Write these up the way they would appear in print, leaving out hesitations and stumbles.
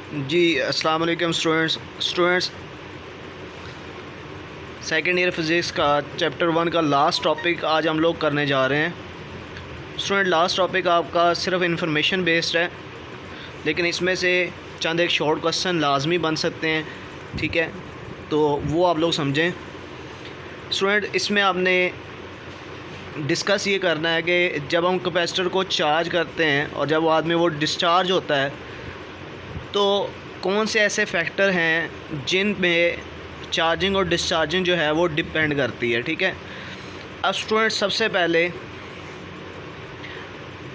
जी अस्सलाम वालेकुम students second year physics का चैप्टर 1 का लास्ट टॉपिक आज हम लोग करने जा रहे हैं। स्टूडेंट, लास्ट टॉपिक आपका सिर्फ इंफॉर्मेशन बेस्ड है, लेकिन इसमें से चंद एक शॉर्ट क्वेश्चन लाजमी बन सकते हैं, ठीक है? तो वो आप लोग समझें। स्टूडेंट, इसमें आपने डिस्कस ये करना है कि जब हम कैपेसिटर को चार्ज करते हैं और जब बाद में वो डिस्चार्ज होता है तो कौन से ऐसे फैक्टर हैं जिन में चार्जिंग और डिस्चार्जिंग जो है वो डिपेंड करती है, ठीक है? अब स्टूडेंट, सबसे पहले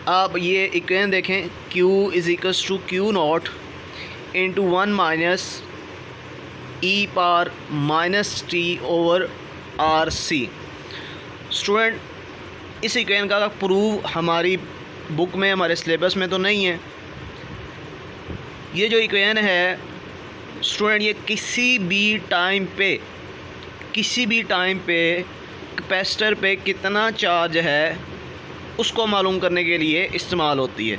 आप ये इक्वेशन देखें, Q is equals to Q not into 1 minus e power minus T over R C. Student, इस इक्वेशन का प्रूव हमारी बुक में, हमारे सिलेबस में तो नहीं है। ये जो इक्वेशन है स्टूडेंट, ये किसी भी टाइम पे कैपेसिटर पे कितना चार्ज है उसको मालूम करने के लिए इस्तेमाल होती है।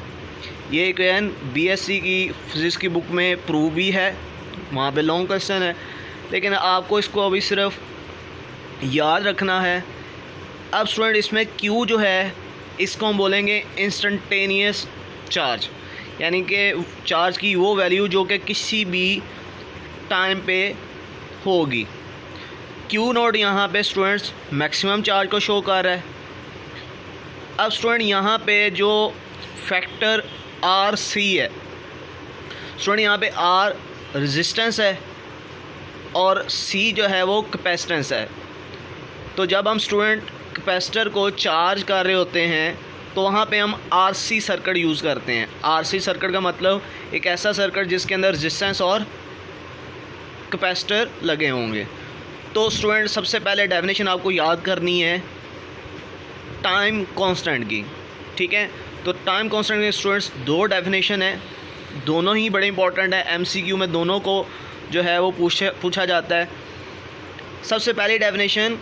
ये इक्वेशन बीएससी की फिज़िक्स की बुक में प्रूव भी है, वहाँ पे लॉन्ग क्वेश्चन है, लेकिन आपको इसको अभी सिर्फ याद रखना है। अब स्टूडेंट, इसमें Q जो है इसको हम बोलेंगे इंस्टेंटेनियस चार्ज, यानी कि चार्ज की वो वैल्यू जो कि किसी भी टाइम पे होगी। Q नोट यहाँ पे स्टूडेंट्स मैक्सिमम चार्ज को शो कर रहा है। अब स्टूडेंट, यहाँ पे जो फैक्टर आर सी है स्टूडेंट, यहाँ पे आर रेजिस्टेंस है और सी जो है वो कैपेसिटेंस है। तो जब हम स्टूडेंट कैपेसिटर को चार्ज कर रहे होते हैं तो वहाँ पे हम आरसी सर्किट यूज़ करते हैं। आरसी सर्किट का मतलब एक ऐसा सर्किट जिसके अंदर रेजिस्टेंस और कैपेसिटर लगे होंगे। तो स्टूडेंट, सबसे पहले डेफिनेशन आपको याद करनी है टाइम कांस्टेंट की, ठीक है? तो टाइम कांस्टेंट के स्टूडेंट्स दो डेफिनेशन है, दोनों ही बड़े इंपॉर्टेंट है। एमसीक्यू में दोनों को जो है वो पूछा जाता है। सबसे पहली डेफिनेशन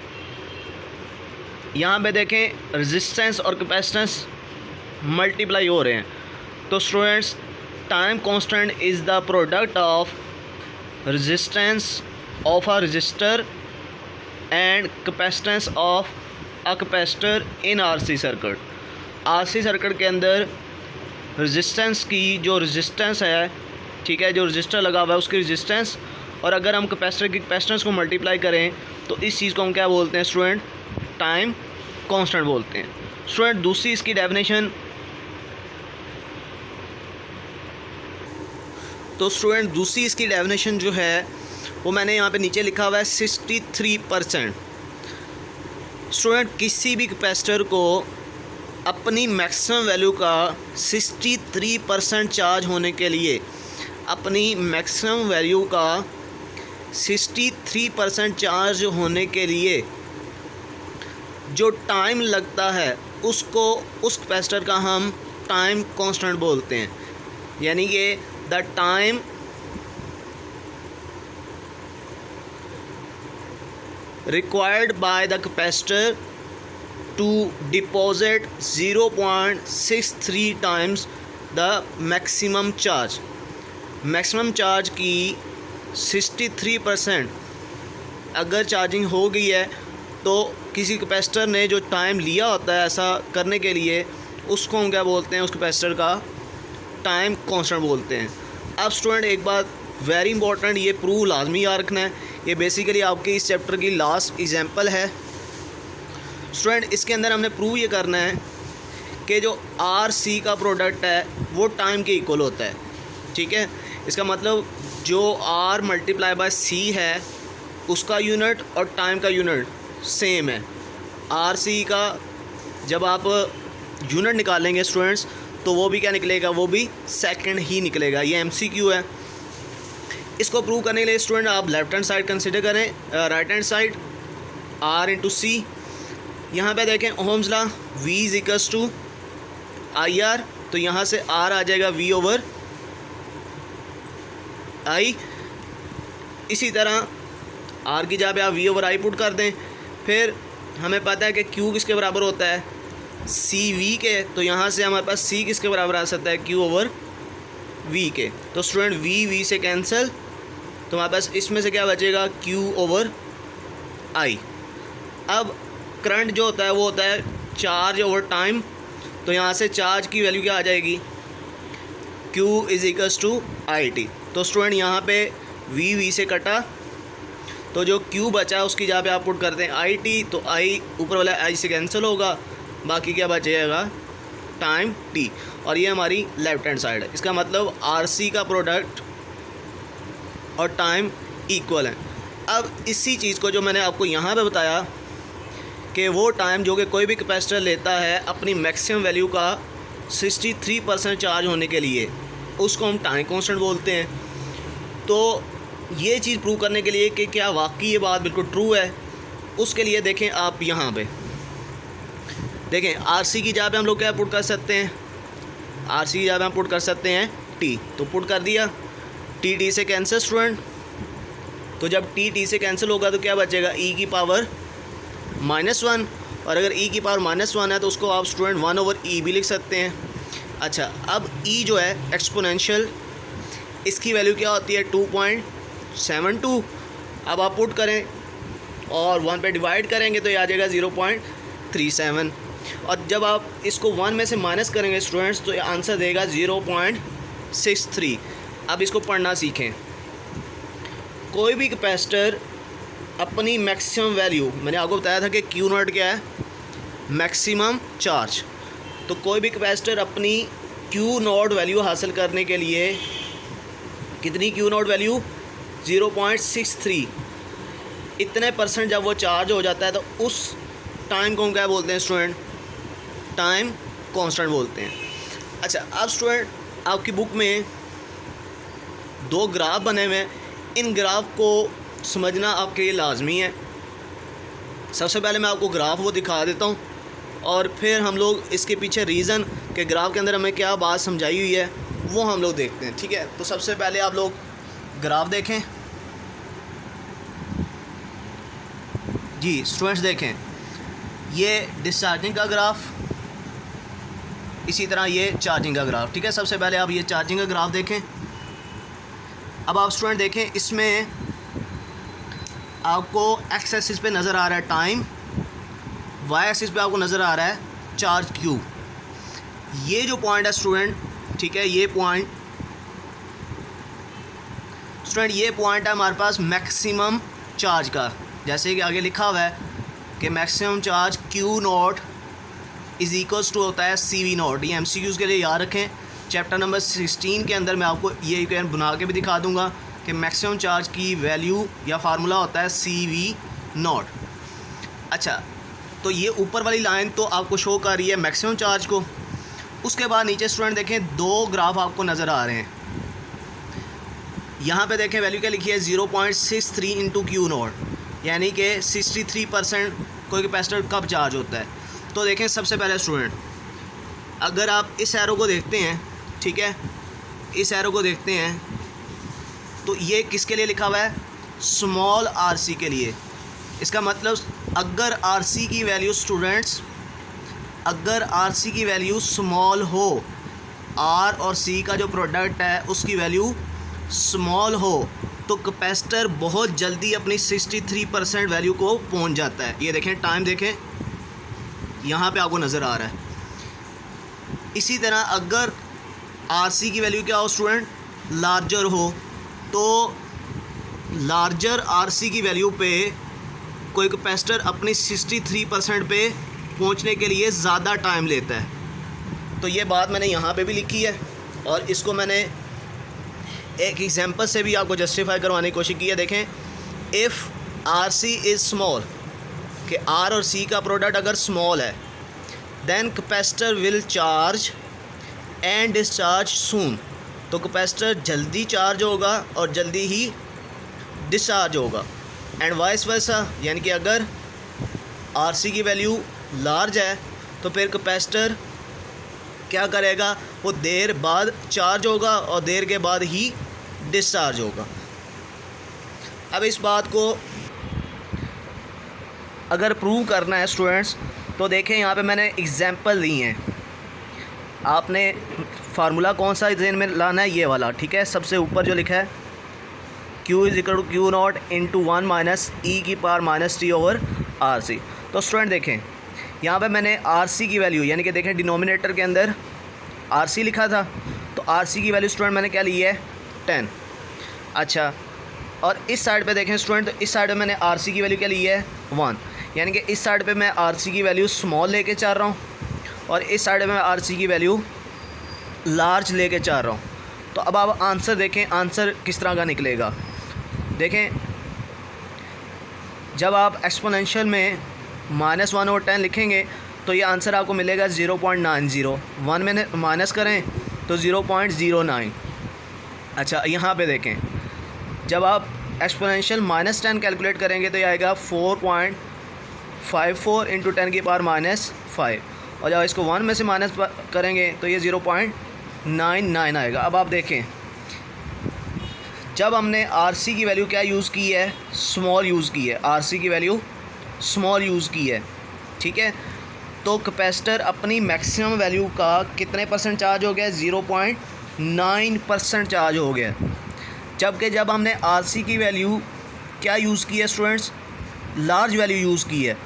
यहाँ पे देखें, रेजिस्टेंस और कैपेसिटेंस मल्टीप्लाई हो रहे हैं। तो students, time constant is the product of resistance of a resistor and capacitance of a capacitor in RC circuit. RC circuit के अंदर रेजिस्टेंस की जो रेजिस्टेंस है, ठीक है, जो रजिस्टर लगा हुआ है उसकी रेजिस्टेंस, और अगर हम कैपेसिटर की कैपेसिटेंस को मल्टीप्लाई करें तो इस चीज़ को हम क्या बोलते हैं स्टूडेंट? टाइम कांस्टेंट बोलते हैं। स्टूडेंट, दूसरी इसकी डेफिनेशन, तो स्टूडेंट दूसरी इसकी डेफिनेशन जो है वो मैंने यहाँ पे नीचे लिखा हुआ है 63%। स्टूडेंट, किसी भी कैपेसिटर को अपनी मैक्सिमम वैल्यू का 63% चार्ज होने के लिए, अपनी मैक्सिमम वैल्यू का 63% चार्ज होने के लिए जो टाइम लगता है उसको, उस कैपेसिटर का हम टाइम कांस्टेंट बोलते हैं। यानी कि the time required by the capacitor to deposit 0.63 times the maximum charge. Maximum charge की 63% अगर चार्जिंग हो गई है तो किसी कैपेसिटर ने जो टाइम लिया होता है ऐसा करने के लिए, उसको हम क्या बोलते हैं? उस कैपेसिटर का टाइम कांस्टेंट बोलते हैं। अब स्टूडेंट, एक बात वेरी इंपॉर्टेंट, ये प्रूव लाजमी याद रखना है। ये बेसिकली आपके इस चैप्टर की लास्ट एग्जांपल है। स्टूडेंट, इसके अंदर हमने प्रूव ये करना है कि जो आर सी का प्रोडक्ट है वो टाइम के इक्वल होता है, ठीक है? इसका मतलब जो आर मल्टीप्लाई बाय सी है उसका यूनिट और टाइम का यूनिट सेम है। आर सी का जब आप यूनिट निकालेंगे स्टूडेंट्स तो वो भी क्या निकलेगा? वो भी सेकंड ही निकलेगा। ये एमसीक्यू है। इसको प्रूव करने के लिए स्टूडेंट आप लेफ्ट हैंड साइड कंसिडर करें, right hand side R into C. यहाँ पे देखें Ohm's law, V is equals to I R, तो यहाँ से R आ जाएगा V ओवर I। इसी तरह R की जगह पे आप V ओवर I पुट कर दें। फिर हमें पता है कि Q किसके बराबर होता है? CV के, तो यहाँ से हमारे पास C किसके बराबर आ सकता है? Q ओवर वी के। तो स्टूडेंट वी से कैंसिल, तो हमारे पास इसमें से क्या बचेगा, क्यू ओवर आई। अब करंट जो होता है वो होता है चार्ज ओवर टाइम, तो यहाँ से चार्ज की वैल्यू क्या आ जाएगी, Q is equals to I T. तो स्टूडेंट यहाँ पे वी से कटा, तो जो Q बचा है उसकी जगह पे आप पुट करते हैं आई टी, तो आई ऊपर वाला आई से कैंसिल होगा, बाकी क्या बचेगा, टाइम टी। और ये हमारी लेफ्ट हैंड साइड है। इसका मतलब RC का प्रोडक्ट और टाइम इक्वल है। अब इसी चीज़ को जो मैंने आपको यहाँ पे बताया कि वो टाइम जो कि कोई भी कैपेसिटर लेता है अपनी मैक्सिमम वैल्यू का 63% चार्ज होने के लिए, उसको हम टाइम कांस्टेंट बोलते हैं। तो ये चीज़ प्रूव करने के लिए कि क्या वाकई ये बात बिल्कुल ट्रू है, उसके लिए देखें आप यहाँ पे देखें, RC की जगह पे हम लोग क्या पुट कर सकते हैं, RC की जगह पे हम पुट कर सकते हैं T, तो पुट कर दिया, T से कैंसिल स्टूडेंट। तो जब T से कैंसिल होगा तो क्या बचेगा, E की पावर -1, और अगर E की पावर -1 है तो उसको आप स्टूडेंट 1 ओवर E भी लिख सकते हैं। अच्छा, अब E जो है एक्सपोनेंशियल, इसकी वैल्यू क्या होती है, 2.72। अब आप पुट करें और 1 पे डिवाइड करेंगे तो ये आ जाएगा 0.37, और जब आप इसको 1 में से माइनस करेंगे स्टूडेंट्स तो ये आंसर देगा 0.63। अब इसको पढ़ना सीखें। कोई भी कैपेसिटर अपनी मैक्सिमम वैल्यू, मैंने आपको बताया था कि Q नॉट क्या है, मैक्सिमम चार्ज। तो कोई भी कैपेसिटर अपनी Q नॉट वैल्यू हासिल करने के लिए, कितनी Q नॉट वैल्यू, 0.63, इतने % जब वो चार्ज हो जाता है तो उस टाइम को हम क्या बोलते हैं स्टूडेंट, टाइम कांस्टेंट बोलते हैं। अच्छा, अब स्टूडेंट आपकी बुक में 2 ग्राफ बने हुए हैं, इन ग्राफ को समझना आपके लिए लाजमी है। सबसे पहले मैं आपको ग्राफ वो दिखा देता हूँ और फिर हम लोग इसके पीछे रीज़न के ग्राफ के अंदर हमें क्या बात समझाई हुई है वो हम लोग देखते हैं, ठीक है। तो सबसे पहले आप लोग ग्राफ देखें जी स्टूडेंट्स, देखें ये डिस्चार्जिंग का ग्राफ, इसी तरह ये चार्जिंग का ग्राफ, ठीक है। सबसे पहले आप ये चार्जिंग का ग्राफ देखें। अब आप स्टूडेंट देखें, इसमें आपको एक्स एक्सिस पे नज़र आ रहा है टाइम, वाई एक्सिस पे आपको नज़र आ रहा है चार्ज Q। ये जो पॉइंट है स्टूडेंट, ठीक है, ये पॉइंट स्टूडेंट, ये पॉइंट है हमारे पास मैक्सिमम चार्ज का। जैसे कि आगे लिखा हुआ है कि maximum charge Q not is equals to होता है CV नॉट। ये MCQs के लिए याद रखें, चैप्टर नंबर 16 के अंदर मैं आपको ये बना के भी दिखा दूंगा कि मैक्सिमम चार्ज की वैल्यू या फार्मूला होता है CV नॉट। अच्छा, तो ये ऊपर वाली लाइन तो आपको शो कर रही है मैक्सिमम चार्ज को। उसके बाद नीचे स्टूडेंट देखें 2 ग्राफ आपको नज़र आ रहे हैं। यहाँ पे देखें वैल्यू क्या लिखी है, 0.63 इंटू Q नॉट, यानी कि 63% कोई कैपेसिटर कब चार्ज होता है। तो देखें सबसे पहले स्टूडेंट, अगर आप इस एरो को देखते हैं, ठीक है, इस एरो को देखते हैं तो ये किसके लिए लिखा हुआ है, स्मॉल RC के लिए। इसका मतलब अगर RC की वैल्यू स्टूडेंट्स, अगर RC की वैल्यू स्मॉल हो, R और C का जो प्रोडक्ट है उसकी वैल्यू स्मॉल हो, तो कैपेसिटर बहुत जल्दी अपनी 63% वैल्यू को पहुंच जाता है। ये देखें टाइम, देखें यहाँ पे आपको नज़र आ रहा है। इसी तरह अगर RC की वैल्यू क्या हो स्टूडेंट, लार्जर हो, तो लार्जर RC की वैल्यू पे कोई कैपेसिटर अपनी 63% पे पहुंचने के लिए ज़्यादा टाइम लेता है। तो ये बात मैंने यहाँ पे भी लिखी है और इसको मैंने एक एग्जांपल से भी आपको जस्टिफाई करवाने की कोशिश की है। देखें, इफ़ RC इज़ स्मॉल, कि R और C का प्रोडक्ट अगर स्मॉल है, then capacitor will charge and discharge soon. तो कैपेसिटर जल्दी चार्ज होगा और जल्दी ही डिस्चार्ज होगा। एंड वाइस वर्सा, यानी कि अगर RC की वैल्यू लार्ज है तो फिर कैपेसिटर क्या करेगा, वो देर बाद चार्ज होगा और देर के बाद ही डिस्चार्ज होगा। अब इस बात को अगर प्रूव करना है स्टूडेंट्स, तो देखें यहाँ पे मैंने एग्जांपल दी हैं। आपने फार्मूला कौन सा ज़हन में लाना है, ये वाला, ठीक है। सबसे ऊपर जो लिखा है Q is equal to Q naught into 1 minus E की power minus T over R C. तो स्टूडेंट देखें यहाँ पे मैंने आर सी की वैल्यू यानी कि देखें डिनोमिनेटर के अंदर आर सी लिखा था, तो आर सी की वैल्यू स्टूडेंट मैंने क्या ली है 10। अच्छा, और इस साइड पे देखें स्टूडेंट, तो इस साइड पे मैंने आर सी की वैल्यू क्या ली है 1, यानी कि इस साइड पे मैं आर सी की वैल्यू स्मॉल लेके चल रहा हूँ और इस साइड पे मैं आर सी की वैल्यू लार्ज लेके चल रहा हूँ। तो अब आप आंसर देखें, आंसर किस तरह का निकलेगा। देखें जब आप एक्सपोनेंशियल में -1/10 लिखेंगे तो ये आंसर आपको मिलेगा 0.90। 1 में माइनस करें तो 0.09। अच्छा, यहाँ पे देखें जब आप एक्सपोनेंशियल -10 कैलकुलेट करेंगे तो ये आएगा 4.54 इंटू 10 की पावर -5, और जब इसको 1 में से माइनस करेंगे तो ये 0.99 आएगा। अब आप देखें जब हमने आरसी की वैल्यू क्या यूज़ की है, स्मॉल यूज़ की है, आरसी की वैल्यू स्मॉल यूज़ की है, ठीक है। तो कैपेसिटर अपनी मैक्सिमम वैल्यू का कितने परसेंट चार्ज हो गया, 0.9% चार्ज हो गया। जबकि जब हमने आरसी की वैल्यू क्या यूज़ की है स्टूडेंट्स, लार्ज वैल्यू यूज़ की है,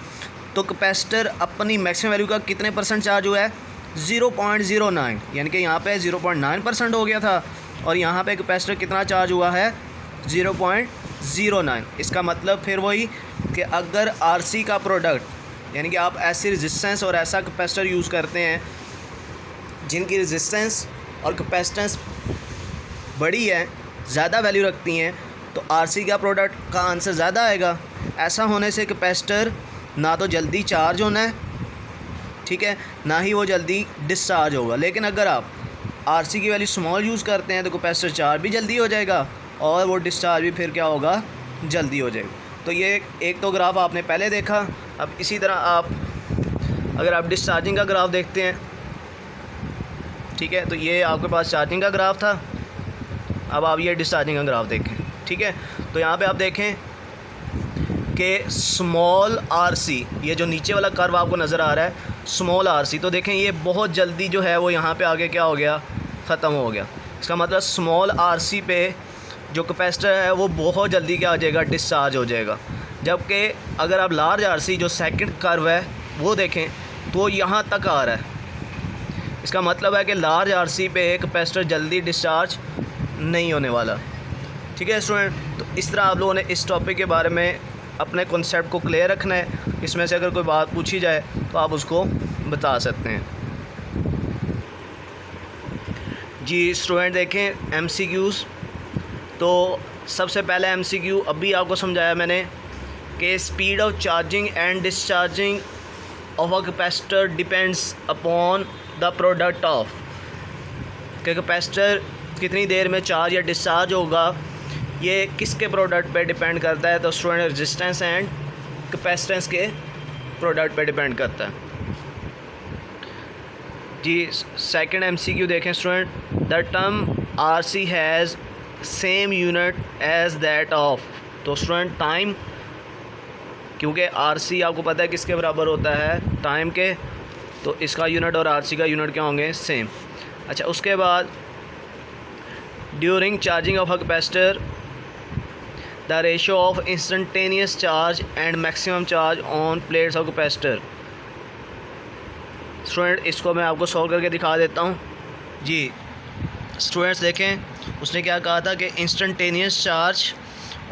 तो कैपेसिटर अपनी मैक्सिमम वैल्यू का कितने परसेंट चार्ज हुआ है, 0.09, यानी कि यहाँ पे 0.9% हो गया था और यहाँ पे कैपेसिटर कितना चार्ज हुआ है 0.09। इसका मतलब फिर वही कि अगर आरसी का प्रोडक्ट यानी कि आप ऐसी रेजिस्टेंस और ऐसा कैपेसिटर यूज़ करते हैं जिनकी रेजिस्टेंस और कैपेसिटेंस बड़ी है, ज़्यादा वैल्यू रखती हैं, तो आरसी का प्रोडक्ट का आंसर ज़्यादा आएगा। ऐसा होने से कैपेसिटर ना तो जल्दी चार्ज होना है, ठीक है, ना ही वो जल्दी डिस्चार्ज होगा। लेकिन अगर आप आरसी की वैल्यू स्मॉल यूज़ करते हैं तो कैपेसिटर चार्ज भी जल्दी हो जाएगा और वो डिस्चार्ज भी फिर क्या होगा, जल्दी हो जाएगा। तो ये एक तो ग्राफ आपने पहले देखा। अब इसी तरह आप अगर आप डिस्चार्जिंग का ग्राफ देखते हैं, ठीक है, तो ये आपके पास चार्जिंग का ग्राफ था, अब आप ये डिस्चार्जिंग का ग्राफ देखें, ठीक है। तो यहाँ पे आप देखें कि स्मॉल आरसी, ये जो नीचे वाला कर्व आपको नज़र आ रहा है स्मॉल आरसी, तो देखें ये बहुत जल्दी जो है वो यहाँ पे आगे क्या हो गया, ख़त्म हो गया। इसका मतलब स्मॉल आरसी पे जो कैपेसिटर है वो बहुत जल्दी क्या हो जाएगा, डिस्चार्ज हो जाएगा। जबकि अगर आप लार्ज आरसी जो सेकंड कर्व है वो देखें तो यहाँ तक आ रहा है। इसका मतलब है कि लार्ज आरसी पे कैपेसिटर जल्दी डिस्चार्ज नहीं होने वाला, ठीक है स्टूडेंट। तो इस तरह आप लोगों ने इस टॉपिक के बारे में अपने कॉन्सेप्ट को क्लियर रखना है। इसमें से अगर कोई बात पूछी जाए तो आप उसको बता सकते हैं। जी स्टूडेंट देखें एमसीक्यूज़, तो सबसे पहले एमसीक्यू अभी आपको समझाया मैंने कि speed of charging and discharging of a capacitor depends upon the product of, कि कैपेसिटर कितनी देर में चार्ज या डिस्चार्ज होगा ये किसके प्रोडक्ट पे डिपेंड करता है, तो स्टूडेंट रेजिस्टेंस एंड कैपेसिटेंस के प्रोडक्ट पे डिपेंड करता है। जी सेकंड एमसीक्यू देखें student, the term RC has same unit as that of, तो स्टूडेंट टाइम, क्योंकि आरसी आपको पता है किसके बराबर होता है, टाइम के, तो इसका यूनिट और आरसी का यूनिट क्या होंगे, सेम। अच्छा, उसके बाद during charging of a capacitor the ratio of instantaneous charge and maximum charge on plates of capacitor. Student इसको मैं आपको सॉल्व करके दिखा देता हूँ। जी स्टूडेंट्स देखें उसने क्या कहा था कि इंस्टेंटेनियस चार्ज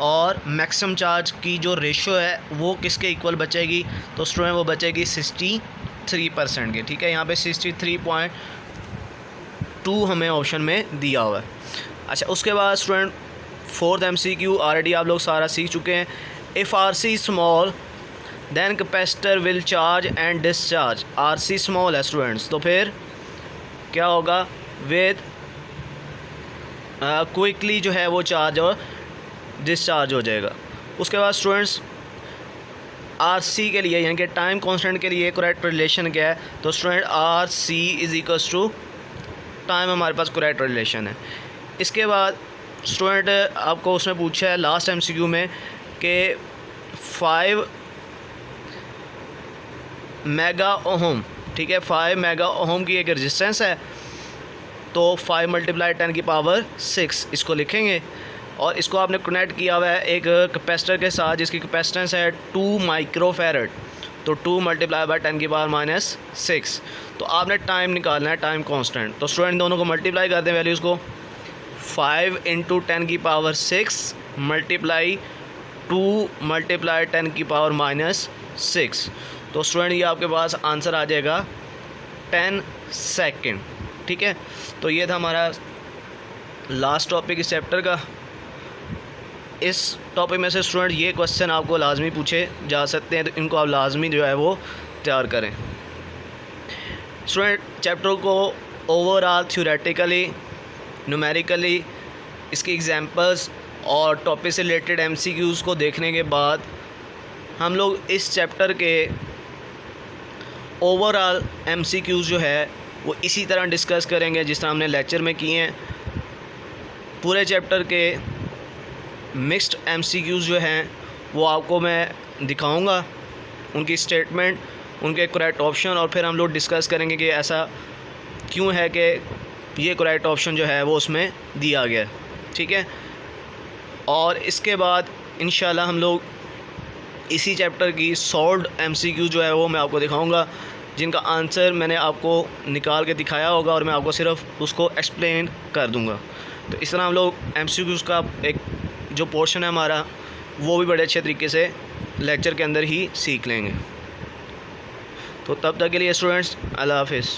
और मैक्सिमम चार्ज की जो रेशो है वो किसके इक्वल बचेगी, तो स्टूडेंट वो बचेगी 63% की, ठीक है। यहाँ पे 63.2 हमें ऑप्शन में दिया हुआ है। अच्छा, उसके बाद स्टूडेंट फोर्थ एमसीक्यू ऑलरेडी आप लोग सारा सीख चुके हैं। If RC small then capacitor will charge and discharge. RC small है स्टूडेंट्स, तो फिर क्या होगा, विद क्विकली जो है वो चार्ज और डिस्चार्ज हो जाएगा। उसके बाद स्टूडेंट्स आरसी के लिए यानी कि टाइम कांस्टेंट के लिए करेक्ट रिलेशन क्या है, तो student RC is equals to time, हमारे पास करेक्ट रिलेशन है। इसके बाद स्टूडेंट आपको उसने पूछा है लास्ट एमसीक्यू में कि 5 मेगा ओहम, ठीक है, 5 मेगा ओहम की एक रेजिस्टेंस है तो 5 मल्टीप्लाई 10 की पावर 6 इसको लिखेंगे। और इसको आपने कनेक्ट किया हुआ है एक कैपेसिटर के साथ जिसकी कैपेसिटेंस है 2 माइक्रोफैरड। तो 2 मल्टीप्लाई बाई 10 की पावर -6। तो आपने टाइम निकालना है, टाइम कांस्टेंट। तो स्टूडेंट दोनों को मल्टीप्लाई कर दें वैल्यूज़ को। 5 × 10 की पावर 6 मल्टीप्लाई 2 मल्टीप्लाई 10 की पावर -6। तो स्टूडेंट ये आपके पास आंसर आ जाएगा 10 सेकेंड। ठीक है, तो ये था हमारा लास्ट टॉपिक इस चैप्टर का। इस टॉपिक में से स्टूडेंट ये क्वेश्चन आपको लाजमी पूछे जा सकते हैं, तो इनको आप लाजमी जो है वो तैयार करें। स्टूडेंट चैप्टर को ओवरऑल थ्योरेटिकली, न्यूमेरिकली, इसके एग्जांपल्स और टॉपिक से रिलेटेड MCQs को देखने के बाद हम लोग इस चैप्टर के ओवरऑल MCQs जो है वो इसी तरह डिस्कस करेंगे जिस तरह हमने लेक्चर में किए हैं। पूरे चैप्टर के मिक्स्ड MCQs जो हैं वो आपको मैं दिखाऊंगा, उनकी स्टेटमेंट, उनके करेक्ट ऑप्शन, और फिर हम लोग डिस्कस करेंगे कि ऐसा क्यों है कि ये करेक्ट ऑप्शन जो है वो उसमें दिया गया। ठीक है, और इसके बाद इंशाल्लाह हम लोग इसी चैप्टर की सॉल्व्ड MCQ जो है वो मैं आपको दिखाऊंगा, जिनका आंसर मैंने आपको निकाल के दिखाया होगा और मैं आपको सिर्फ उसको एक्सप्लेन कर दूंगा। तो इस तरह हम लोग MCQs का एक जो पोर्शन है हमारा वो भी बड़े अच्छे तरीके से लेक्चर के अंदर ही सीख लेंगे। तो तब तक के लिए स्टूडेंट्स, अल्लाह हाफिज़।